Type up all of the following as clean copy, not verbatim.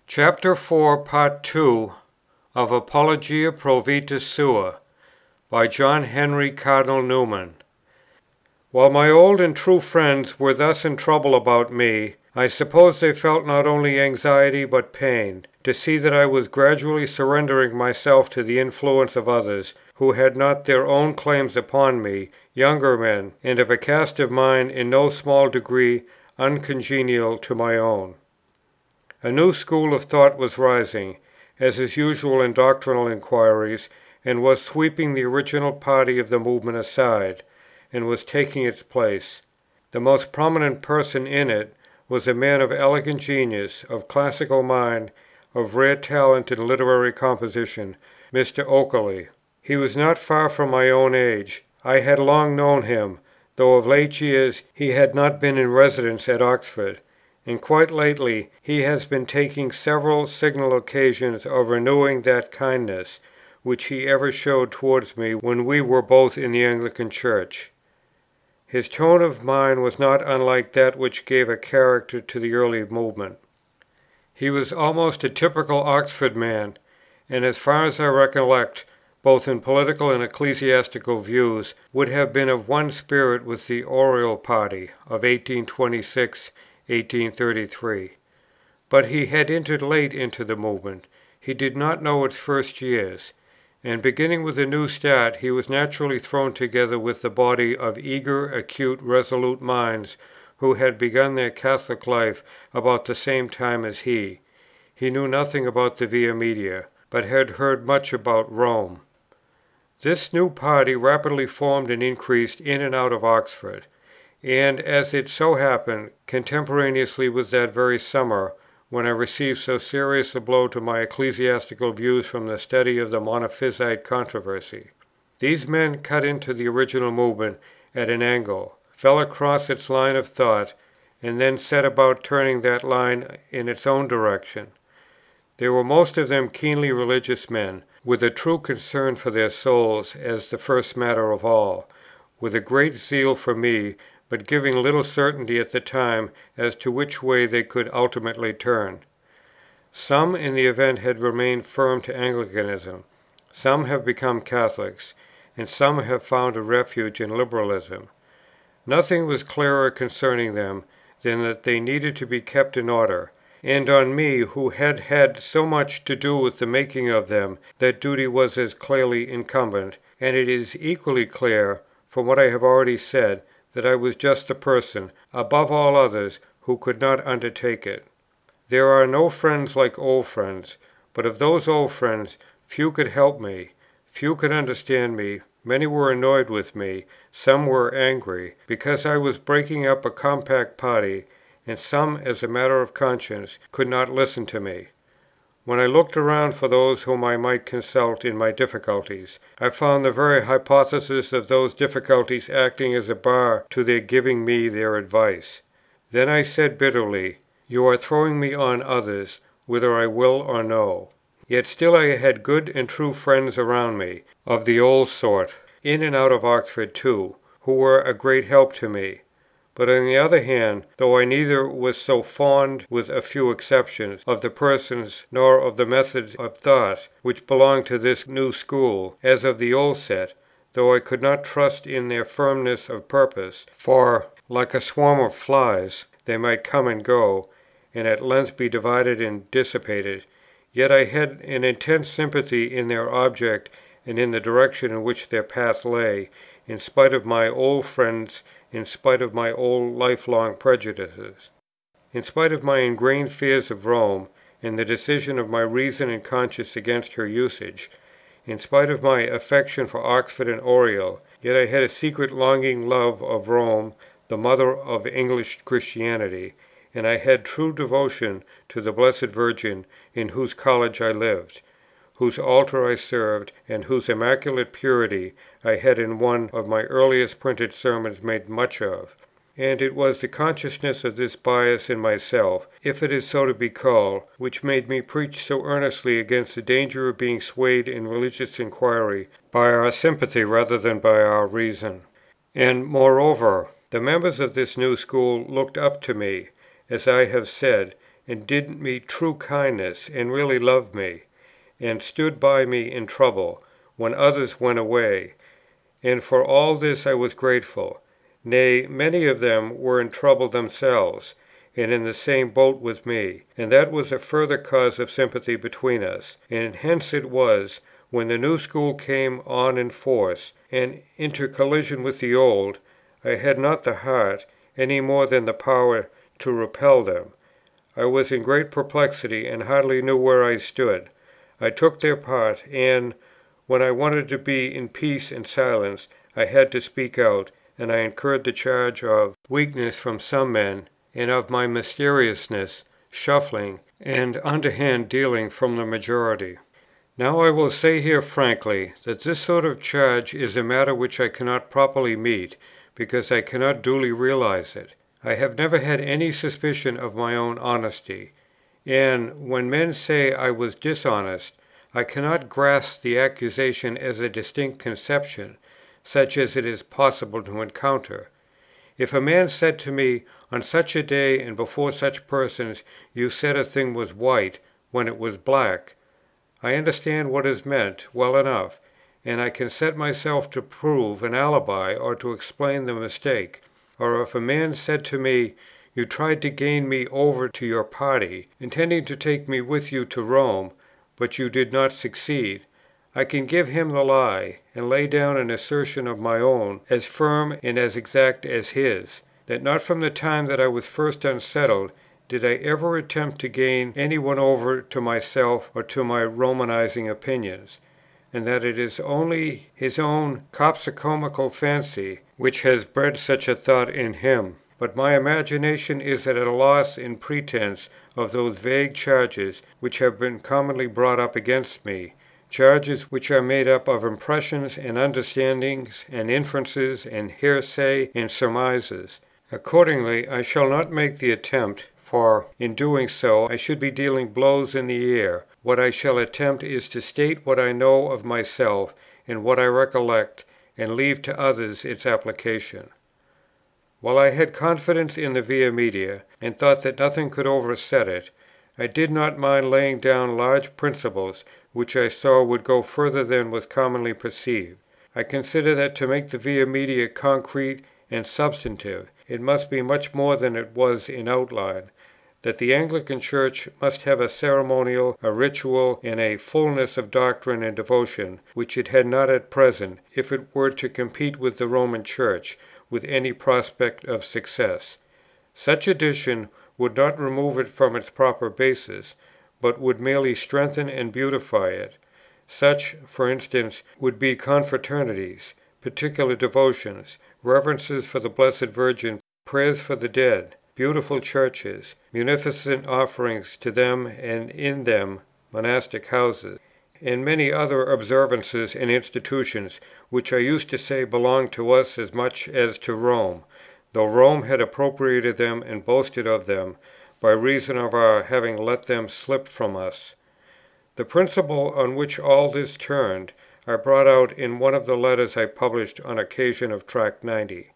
Chapter 4, Part 2 of Apologia Pro Vita Sua, by John Henry Cardinal Newman. While my old and true friends were thus in trouble about me, I suppose they felt not only anxiety but pain, to see that I was gradually surrendering myself to the influence of others, who had not their own claims upon me, younger men, and of a cast of mind in no small degree uncongenial to my own. A new school of thought was rising, as is usual in doctrinal inquiries, and was sweeping the original party of the movement aside, and was taking its place. The most prominent person in it was a man of elegant genius, of classical mind, of rare talent in literary composition, Mr. Oakeley. He was not far from my own age. I had long known him, though of late years he had not been in residence at Oxford, and quite lately he has been taking several signal occasions of renewing that kindness which he ever showed towards me when we were both in the Anglican Church. His tone of mind was not unlike that which gave a character to the early movement. He was almost a typical Oxford man, and as far as I recollect, both in political and ecclesiastical views, would have been of one spirit with the Oriel party of 1826-1833. But he had entered late into the movement; he did not know its first years, and beginning with a new start, he was naturally thrown together with the body of eager, acute, resolute minds who had begun their Catholic life about the same time as he. He knew nothing about the Via Media, but had heard much about Rome. This new party rapidly formed and increased in and out of Oxford, and, as it so happened, contemporaneously with that very summer, when I received so serious a blow to my ecclesiastical views from the study of the Monophysite controversy. These men cut into the original movement at an angle, fell across its line of thought, and then set about turning that line in its own direction. They were most of them keenly religious men, with a true concern for their souls as the first matter of all, with a great zeal for me, but giving little certainty at the time as to which way they could ultimately turn. Some in the event had remained firm to Anglicanism, some have become Catholics, and some have found a refuge in Liberalism. Nothing was clearer concerning them than that they needed to be kept in order, and on me, who had had so much to do with the making of them, that duty was as clearly incumbent; and it is equally clear, from what I have already said, that I was just the person, above all others, who could not undertake it. There are no friends like old friends, but of those old friends few could help me, few could understand me, many were annoyed with me, some were angry, because I was breaking up a compact party, and some, as a matter of conscience, could not listen to me. When I looked around for those whom I might consult in my difficulties, I found the very hypothesis of those difficulties acting as a bar to their giving me their advice. Then I said bitterly, "You are throwing me on others, whether I will or no." Yet still I had good and true friends around me, of the old sort, in and out of Oxford too, who were a great help to me. But on the other hand, though I neither was so fond, with a few exceptions, of the persons, nor of the methods of thought, which belonged to this new school, as of the old set, though I could not trust in their firmness of purpose, for, like a swarm of flies, they might come and go, and at length be divided and dissipated, yet I had an intense sympathy in their object and in the direction in which their path lay, in spite of my old friends, in spite of my old lifelong prejudices, in spite of my ingrained fears of Rome, and the decision of my reason and conscience against her usage, in spite of my affection for Oxford and Oriel, yet I had a secret longing love of Rome, the mother of English Christianity, and I had true devotion to the Blessed Virgin, in whose college I lived, whose altar I served, and whose immaculate purity I had in one of my earliest printed sermons made much of. And it was the consciousness of this bias in myself, if it is so to be called, which made me preach so earnestly against the danger of being swayed in religious inquiry by our sympathy rather than by our reason. And moreover, the members of this new school looked up to me, as I have said, and did me true kindness, and really loved me, and stood by me in trouble, when others went away. And for all this I was grateful. Nay, many of them were in trouble themselves, and in the same boat with me, and that was a further cause of sympathy between us. And hence it was, when the new school came on in force, and into collision with the old, I had not the heart, any more than the power, to repel them. I was in great perplexity, and hardly knew where I stood. I took their part, and, when I wanted to be in peace and silence, I had to speak out, and I incurred the charge of weakness from some men, and of my mysteriousness, shuffling, and underhand dealing from the majority. Now I will say here frankly, that this sort of charge is a matter which I cannot properly meet, because I cannot duly realize it. I have never had any suspicion of my own honesty; and, when men say I was dishonest, I cannot grasp the accusation as a distinct conception, such as it is possible to encounter. If a man said to me, "On such a day and before such persons, you said a thing was white, when it was black," I understand what is meant well enough, and I can set myself to prove an alibi or to explain the mistake. Or if a man said to me, "You tried to gain me over to your party, intending to take me with you to Rome, but you did not succeed," I can give him the lie, and lay down an assertion of my own, as firm and as exact as his, that not from the time that I was first unsettled did I ever attempt to gain any one over to myself or to my Romanizing opinions, and that it is only his own coxcombical fancy which has bred such a thought in him. But my imagination is at a loss in pretence of those vague charges which have been commonly brought up against me, charges which are made up of impressions and understandings and inferences and hearsay and surmises. Accordingly, I shall not make the attempt, for, in doing so, I should be dealing blows in the air. What I shall attempt is to state what I know of myself and what I recollect, and leave to others its application. While I had confidence in the Via Media, and thought that nothing could overset it, I did not mind laying down large principles which I saw would go further than was commonly perceived. I consider that to make the Via Media concrete and substantive, it must be much more than it was in outline; that the Anglican Church must have a ceremonial, a ritual, and a fulness of doctrine and devotion, which it had not at present, if it were to compete with the Roman Church with any prospect of success. Such addition would not remove it from its proper basis, but would merely strengthen and beautify it. Such, for instance, would be confraternities, particular devotions, reverences for the Blessed Virgin, prayers for the dead, beautiful churches, munificent offerings to them and in them, monastic houses, and many other observances and institutions, which I used to say belonged to us as much as to Rome, though Rome had appropriated them and boasted of them, by reason of our having let them slip from us. The principle on which all this turned, I brought out in one of the letters I published on occasion of Tract 90.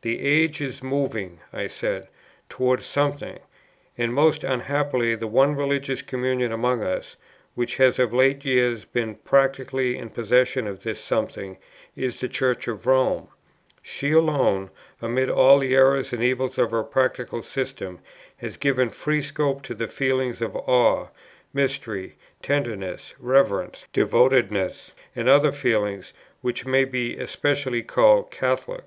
"The age is moving," I said, "towards something; and most unhappily the one religious communion among us, which has of late years been practically in possession of this something, is the Church of Rome. She alone, amid all the errors and evils of her practical system, has given free scope to the feelings of awe, mystery, tenderness, reverence, devotedness, and other feelings which may be especially called Catholic.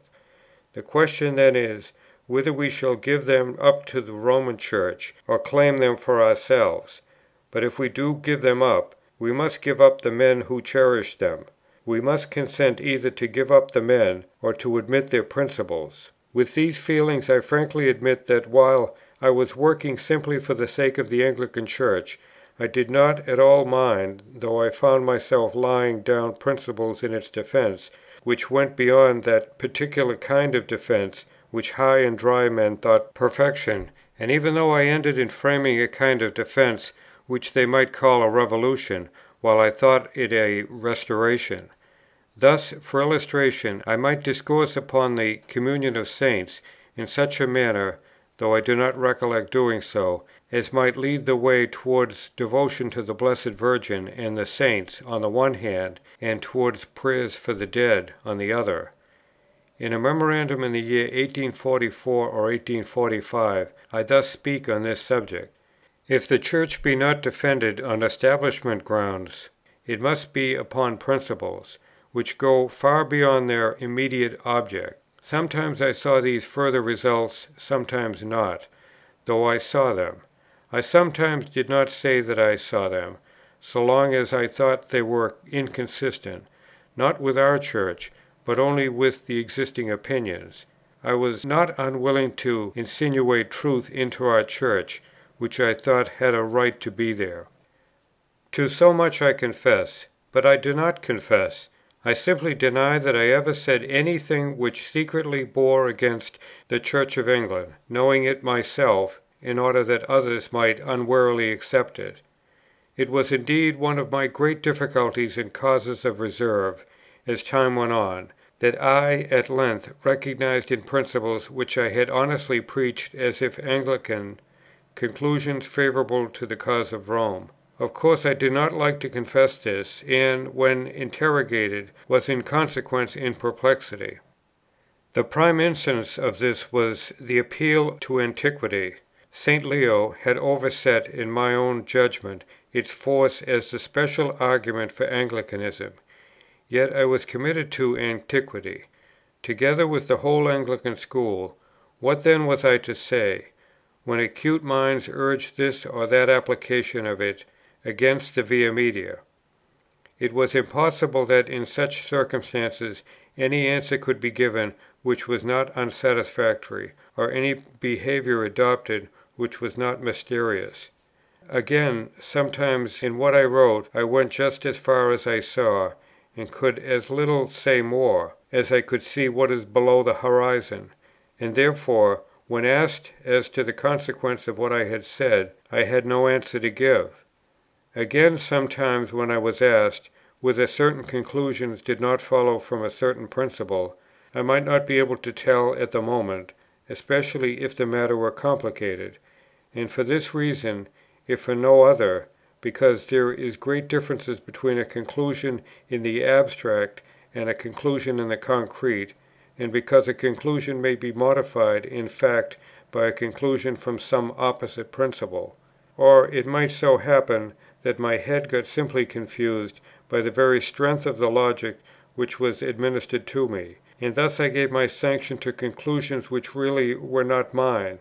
The question then is, whether we shall give them up to the Roman Church, or claim them for ourselves. But if we do give them up, we must give up the men who cherish them. We must consent either to give up the men, or to admit their principles. With these feelings I frankly admit that, while I was working simply for the sake of the Anglican Church, I did not at all mind, though I found myself laying down principles in its defence, which went beyond that particular kind of defence which high and dry men thought perfection, and even though I ended in framing a kind of defence which they might call a revolution, while I thought it a restoration. Thus, for illustration, I might discourse upon the communion of saints in such a manner, though I do not recollect doing so, as might lead the way towards devotion to the Blessed Virgin and the Saints on the one hand, and towards prayers for the dead on the other. In a memorandum in the year 1844 or 1845, I thus speak on this subject: "If the Church be not defended on establishment grounds, it must be upon principles, which go far beyond their immediate object. Sometimes I saw these further results, sometimes not, though I saw them. I sometimes did not say that I saw them, so long as I thought they were inconsistent, not with our Church, but only with the existing opinions. I was not unwilling to insinuate truth into our Church, which I thought had a right to be there. To so much I confess, but I do not confess. I simply deny that I ever said any thing which secretly bore against the Church of England, knowing it myself, in order that others might unwarily accept it. It was indeed one of my great difficulties and causes of reserve, as time went on, that I at length recognized in principles which I had honestly preached as if Anglican, conclusions favourable to the cause of Rome. Of course I did not like to confess this, and, when interrogated, was in consequence in perplexity. The prime instance of this was the appeal to Antiquity. St. Leo had overset, in my own judgment, its force as the special argument for Anglicanism. Yet I was committed to Antiquity, together with the whole Anglican school. What then was I to say, when acute minds urged this or that application of it against the Via Media? It was impossible that in such circumstances any answer could be given which was not unsatisfactory, or any behaviour adopted which was not mysterious. Again, sometimes in what I wrote I went just as far as I saw, and could as little say more, as I could see what is below the horizon, and therefore, when asked as to the consequence of what I had said, I had no answer to give. Again, sometimes when I was asked, whether certain conclusions did not follow from a certain principle, I might not be able to tell at the moment, especially if the matter were complicated, and for this reason, if for no other, because there is great difference between a conclusion in the abstract and a conclusion in the concrete, and because a conclusion may be modified in fact by a conclusion from some opposite principle. Or it might so happen that my head got simply confused by the very strength of the logic which was administered to me, and thus I gave my sanction to conclusions which really were not mine,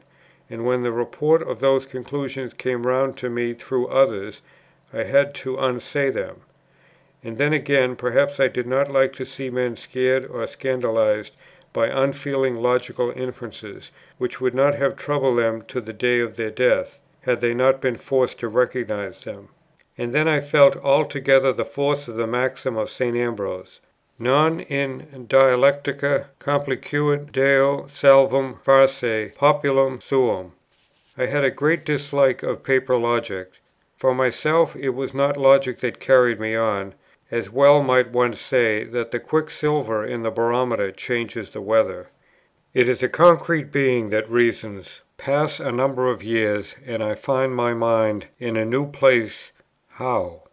and when the report of those conclusions came round to me through others, I had to unsay them. And then again, perhaps I did not like to see men scared or scandalized by unfeeling logical inferences, which would not have troubled them to the day of their death, had they not been forced to recognize them. And then I felt altogether the force of the maxim of St. Ambrose: Non in dialectica complicuit Deo salvum farce populum suum. I had a great dislike of paper logic. For myself, it was not logic that carried me on; as well might one say that the quicksilver in the barometer changes the weather. It is a concrete being that reasons. Pass a number of years, and I find my mind in a new place. How?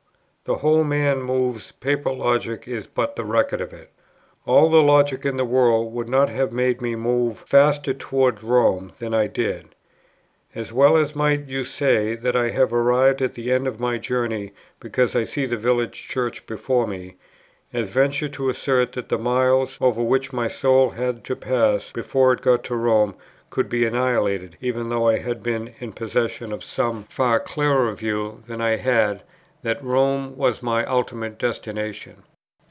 The whole man moves; paper logic is but the record of it. All the logic in the world would not have made me move faster towards Rome than I did. As well might you say that I have arrived at the end of my journey because I see the village church before me, as venture to assert that the miles over which my soul had to pass before it got to Rome could be annihilated, even though I had been in possession of some far clearer view than I had, that Rome was my ultimate destination.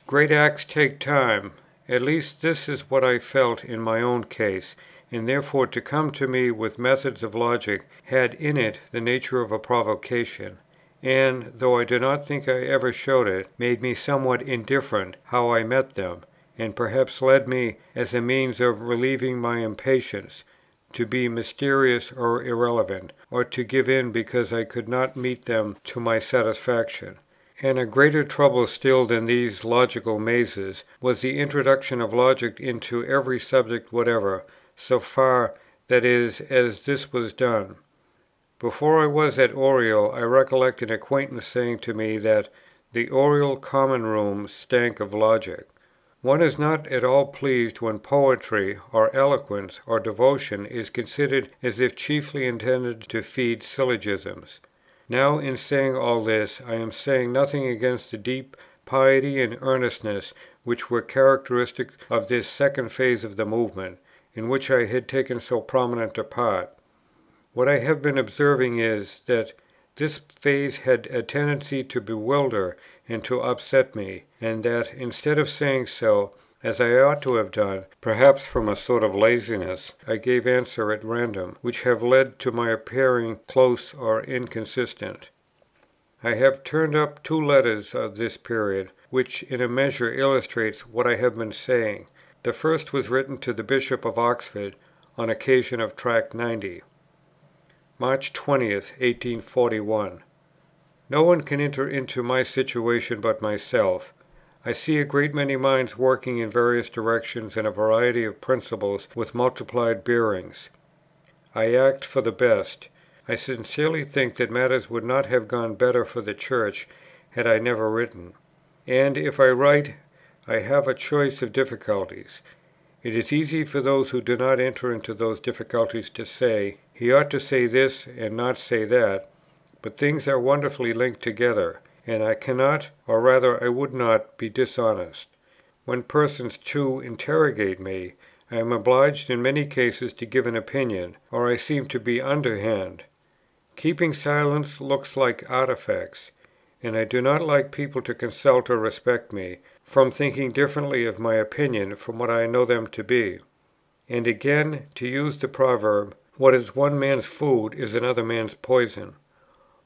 Great acts take time; at least this is what I felt in my own case, and therefore to come to me with methods of logic had in it the nature of a provocation, and, though I do not think I ever showed it, made me somewhat indifferent how I met them, and perhaps led me, as a means of relieving my impatience, to be mysterious or irrelevant, or to give in because I could not meet them to my satisfaction. And a greater trouble still than these logical mazes was the introduction of logic into every subject whatever, so far, that is, as this was done. Before I was at Oriel, I recollect an acquaintance saying to me that the Oriel Common Room stank of logic. One is not at all pleased when poetry, or eloquence, or devotion is considered as if chiefly intended to feed syllogisms. Now, in saying all this, I am saying nothing against the deep piety and earnestness which were characteristic of this second phase of the movement, in which I had taken so prominent a part. What I have been observing is, that this phase had a tendency to bewilder and to upset me, and that, instead of saying so, as I ought to have done, perhaps from a sort of laziness, I gave answers at random, which have led to my appearing close or inconsistent. I have turned up 2 letters of this period, which in a measure illustrates what I have been saying. The first was written to the Bishop of Oxford on occasion of Tract 90. March 20th, 1841. No one can enter into my situation but myself. I see a great many minds working in various directions in a variety of principles with multiplied bearings. I act for the best. I sincerely think that matters would not have gone better for the Church had I never written. And if I write, I have a choice of difficulties. It is easy for those who do not enter into those difficulties to say, he ought to say this and not say that, but things are wonderfully linked together, and I cannot, or rather I would not, be dishonest. When persons too interrogate me, I am obliged in many cases to give an opinion, or I seem to be underhand. Keeping silence looks like artifacts, and I do not like people to consult or respect me, from thinking differently of my opinion from what I know them to be. And again, to use the proverb, what is one man's food is another man's poison.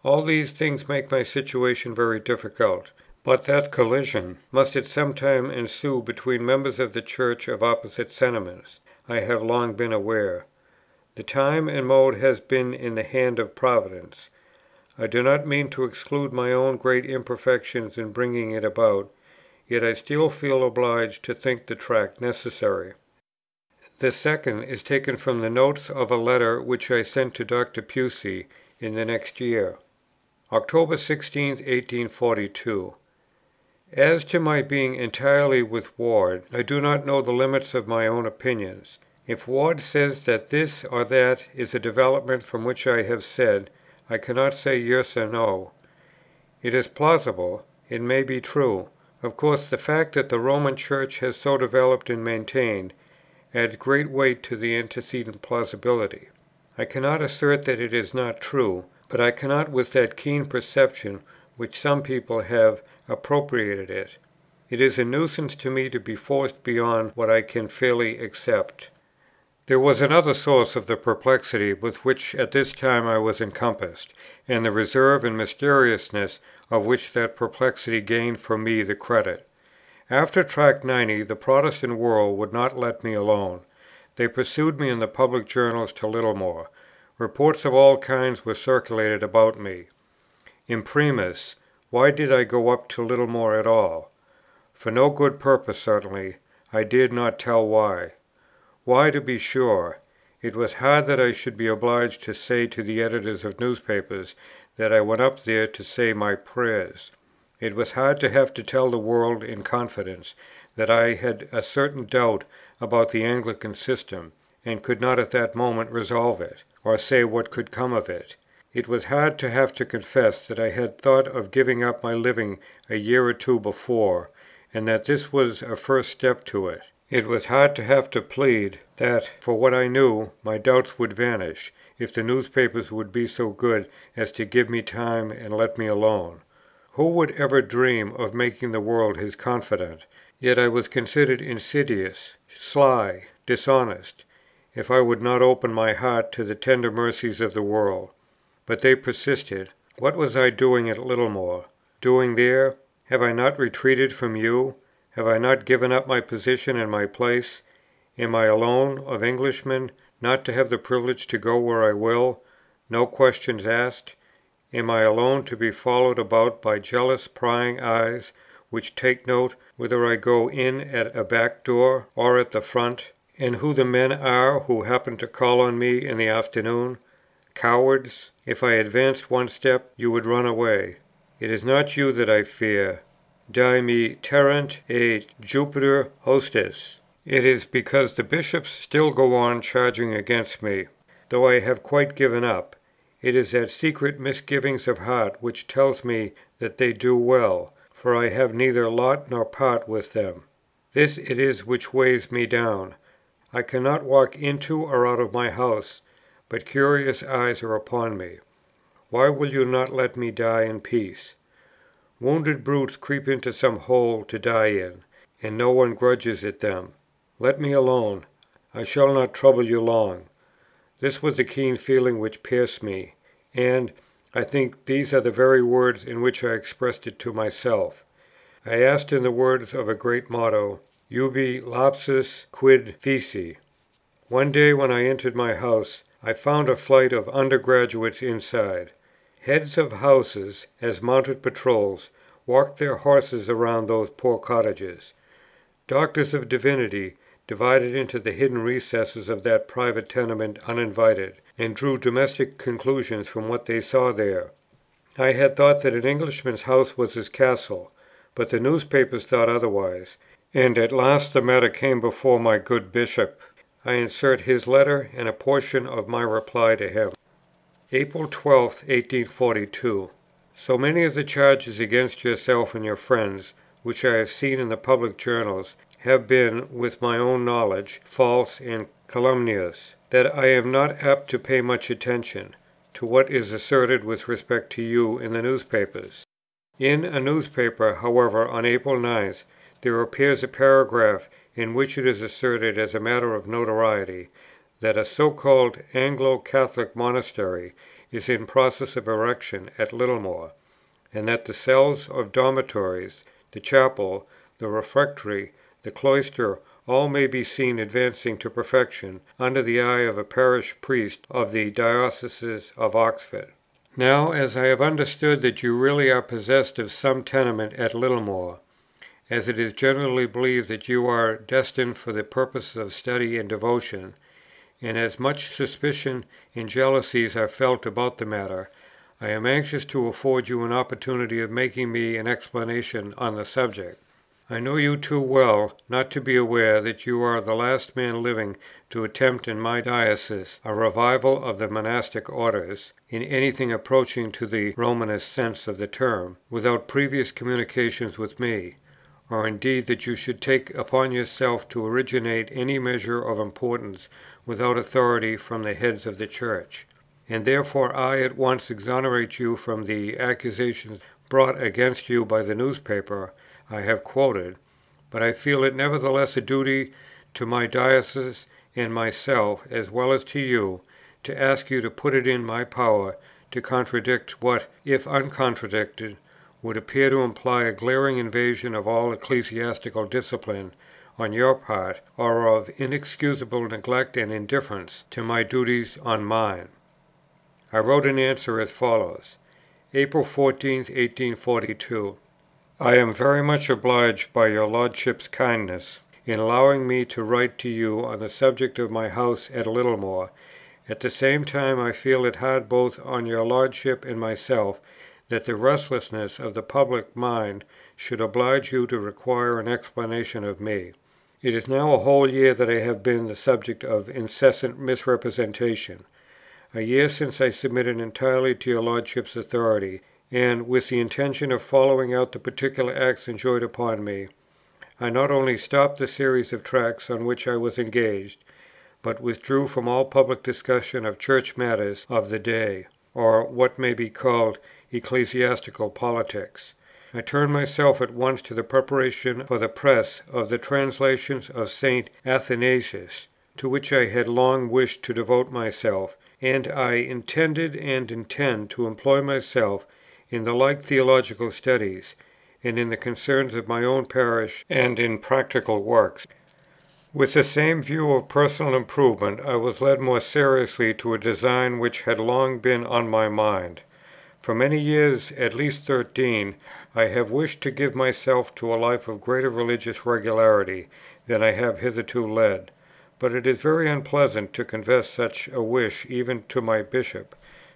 All these things make my situation very difficult, but that collision must at some time ensue between members of the Church of opposite sentiments, I have long been aware. The time and mode has been in the hand of Providence. I do not mean to exclude my own great imperfections in bringing it about, yet I still feel obliged to think the Tract necessary. The second is taken from the notes of a letter which I sent to Dr. Pusey in the next year. October 16, 1842. As to my being entirely with Ward, I do not know the limits of my own opinions. If Ward says that this or that is a development from which I have said, I cannot say yes or no. It is plausible, it may be true. Of course, the fact that the Roman Church has so developed and maintained, adds great weight to the antecedent plausibility. I cannot assert that it is not true, but I cannot with that keen perception which some people have appropriated it. It is a nuisance to me to be forced beyond what I can fairly accept. There was another source of the perplexity with which at this time I was encompassed, and the reserve and mysteriousness of which that perplexity gained for me the credit. After Tract 90, the Protestant world would not let me alone. They pursued me in the public journals to Littlemore. Reports of all kinds were circulated about me. Imprimis, why did I go up to Littlemore at all? For no good purpose certainly. I dared not tell why. Why, to be sure? It was hard that I should be obliged to say to the editors of newspapers that I went up there to say my prayers. It was hard to have to tell the world in confidence that I had a certain doubt about the Anglican system, and could not at that moment resolve it, or say what could come of it. It was hard to have to confess that I had thought of giving up my living a year or 2 before, and that this was a first step to it. It was hard to have to plead that, for what I knew, my doubts would vanish, if the newspapers would be so good as to give me time and let me alone. Who would ever dream of making the world his confidant? Yet I was considered insidious, sly, dishonest, if I would not open my heart to the tender mercies of the world. But they persisted. What was I doing at Littlemore? Doing there? Have I not retreated from you? Have I not given up my position and my place? Am I alone of Englishmen not to have the privilege to go where I will, no questions asked? Am I alone to be followed about by jealous prying eyes, which take note whether I go in at a back door or at the front, and who the men are who happen to call on me in the afternoon? Cowards! If I advanced one step, you would run away. It is not you that I fear. Die me terrent et Jupiter hostis. It is because the Bishops still go on charging against me, though I have quite given up. It is that secret misgiving of heart which tells me that they do well, for I have neither lot nor part with them. This it is which weighs me down. I cannot walk into or out of my house, but curious eyes are upon me. Why will you not let me die in peace? Wounded brutes creep into some hole to die in, and no one grudges it them. Let me alone. I shall not trouble you long. This was the keen feeling which pierced me, and I think these are the very words in which I expressed it to myself. I asked in the words of a great motto, Ubi lapsus quid feci. One day when I entered my house, I found a flight of undergraduates inside. Heads of houses, as mounted patrols, walked their horses around those poor cottages. Doctors of divinity divided into the hidden recesses of that private tenement uninvited, and drew domestic conclusions from what they saw there. I had thought that an Englishman's house was his castle, but the newspapers thought otherwise, and at last the matter came before my good Bishop. I insert his letter and a portion of my reply to him. April 12, 1842. So many of the charges against yourself and your friends, which I have seen in the public journals, have been, with my own knowledge, false and calumnious, that I am not apt to pay much attention to what is asserted with respect to you in the newspapers. In a newspaper, however, on April 9th, there appears a paragraph in which it is asserted as a matter of notoriety that a so-called Anglo-Catholic monastery is in process of erection at Littlemore, and that the cells of dormitories, the chapel, the refectory, the cloister, all may be seen advancing to perfection under the eye of a parish priest of the diocese of Oxford. Now, as I have understood that you really are possessed of some tenement at Littlemore, as it is generally believed that you are destined for the purposes of study and devotion, and as much suspicion and jealousies are felt about the matter, I am anxious to afford you an opportunity of making me an explanation on the subject. I know you too well not to be aware that you are the last man living to attempt in my diocese a revival of the monastic orders, in anything approaching to the Romanist sense of the term, without previous communications with me, or indeed that you should take upon yourself to originate any measure of importance without authority from the heads of the Church. And therefore I at once exonerate you from the accusations brought against you by the newspaper I have quoted, but I feel it nevertheless a duty to my diocese and myself, as well as to you, to ask you to put it in my power to contradict what, if uncontradicted, would appear to imply a glaring invasion of all ecclesiastical discipline on your part, or of inexcusable neglect and indifference to my duties on mine. I wrote an answer as follows: April 14, 1842. I am very much obliged by your Lordship's kindness in allowing me to write to you on the subject of my house at Littlemore. At the same time I feel it hard both on your Lordship and myself that the restlessness of the public mind should oblige you to require an explanation of me. It is now a whole year that I have been the subject of incessant misrepresentation, a year since I submitted entirely to your Lordship's authority, and, with the intention of following out the particular acts enjoined upon me, I not only stopped the series of tracts on which I was engaged, but withdrew from all public discussion of church matters of the day, or what may be called ecclesiastical politics. I turned myself at once to the preparation for the press of the translations of St. Athanasius, to which I had long wished to devote myself, and I intended and intend to employ myself in the like theological studies, and in the concerns of my own parish, and in practical works. With the same view of personal improvement, I was led more seriously to a design which had long been on my mind. For many years, at least 13, I have wished to give myself to a life of greater religious regularity than I have hitherto led; but it is very unpleasant to confess such a wish even to my Bishop,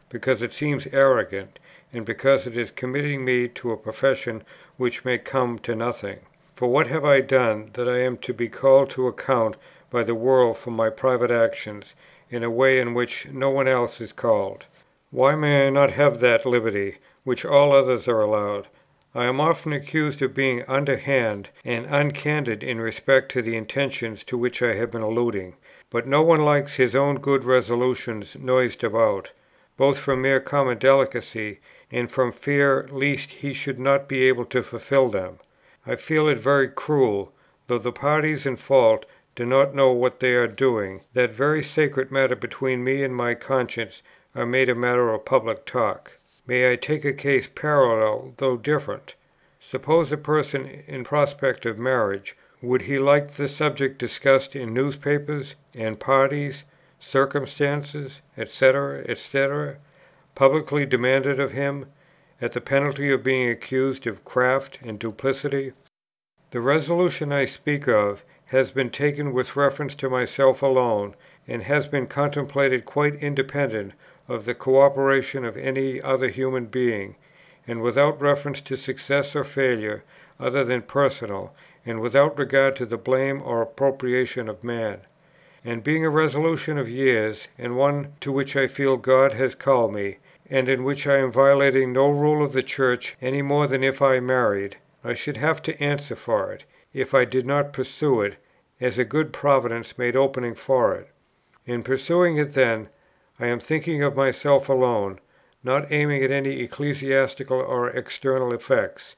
because it seems arrogant, and because it is committing me to a profession which may come to nothing. For what have I done, that I am to be called to account by the world for my private actions, in a way in which no one else is called? Why may I not have that liberty, which all others are allowed? I am often accused of being underhand and uncandid in respect to the intentions to which I have been alluding. But no one likes his own good resolutions noised about, both from mere common delicacy, and from fear lest he should not be able to fulfil them. I feel it very cruel, though the parties in fault do not know what they are doing, that very sacred matters between me and my conscience are made a matter of public talk. May I take a case parallel, though different? Suppose a person in prospect of marriage, would he like the subject discussed in newspapers, and parties, circumstances, etc., etc., publicly demanded of him, at the penalty of being accused of craft and duplicity? The resolution I speak of has been taken with reference to myself alone, and has been contemplated quite independent of the co-operation of any other human being, and without reference to success or failure other than personal, and without regard to the blame or appropriation of man. And being a resolution of years, and one to which I feel God has called me, and in which I am violating no rule of the Church any more than if I married, I should have to answer for it, if I did not pursue it, as a good providence made opening for it. In pursuing it then, I am thinking of myself alone, not aiming at any ecclesiastical or external effects.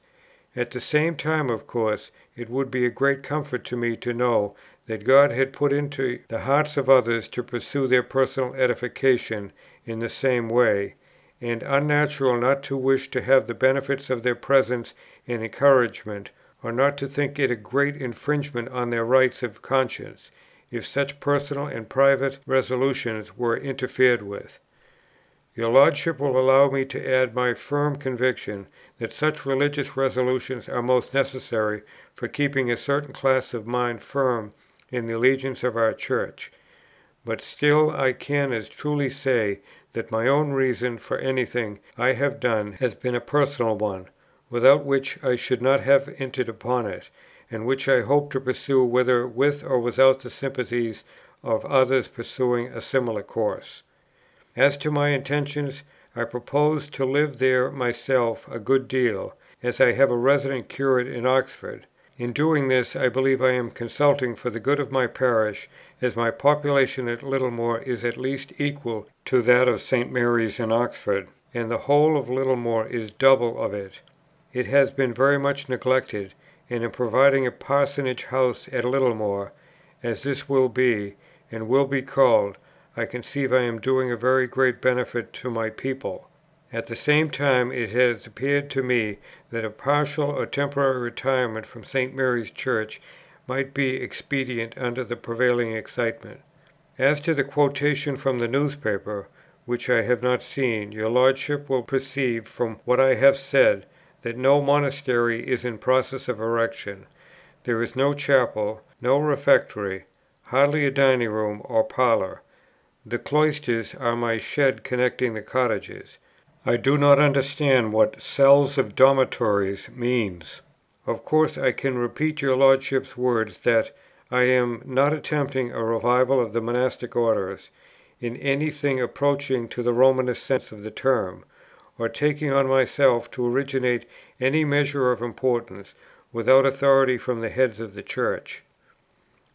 At the same time, of course, it would be a great comfort to me to know that God had put into the hearts of others to pursue their personal edification in the same way, and unnatural not to wish to have the benefits of their presence and encouragement, or not to think it a great infringement on their rights of conscience, if such personal and private resolutions were interfered with. Your Lordship will allow me to add my firm conviction that such religious resolutions are most necessary for keeping a certain class of mind firm in the allegiance of our Church. But still I can as truly say that my own reason for anything I have done has been a personal one, without which I should not have entered upon it, and which I hope to pursue whether with or without the sympathies of others pursuing a similar course. As to my intentions, I propose to live there myself a good deal, as I have a resident curate in Oxford. In doing this, I believe I am consulting for the good of my parish, as my population at Littlemore is at least equal to that of St. Mary's in Oxford, and the whole of Littlemore is double of it. It has been very much neglected, and in providing a parsonage house at Littlemore, as this will be, and will be called, I conceive I am doing a very great benefit to my people. At the same time it has appeared to me that a partial or temporary retirement from St. Mary's Church might be expedient under the prevailing excitement. As to the quotation from the newspaper, which I have not seen, your Lordship will perceive from what I have said, that no monastery is in process of erection. There is no chapel, no refectory, hardly a dining room or parlour. The cloisters are my shed connecting the cottages. I do not understand what cells of dormitories means. Of course I can repeat your Lordship's words that I am not attempting a revival of the monastic orders, in anything approaching to the Romanist sense of the term, or taking on myself to originate any measure of importance without authority from the heads of the Church.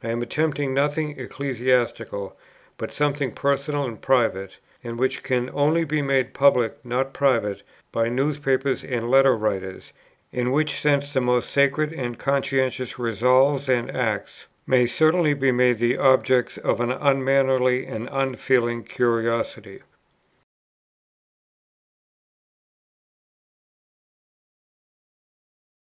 I am attempting nothing ecclesiastical, but something personal and private, and which can only be made public, not private, by newspapers and letter writers, in which sense the most sacred and conscientious resolves and acts may certainly be made the objects of an unmannerly and unfeeling curiosity.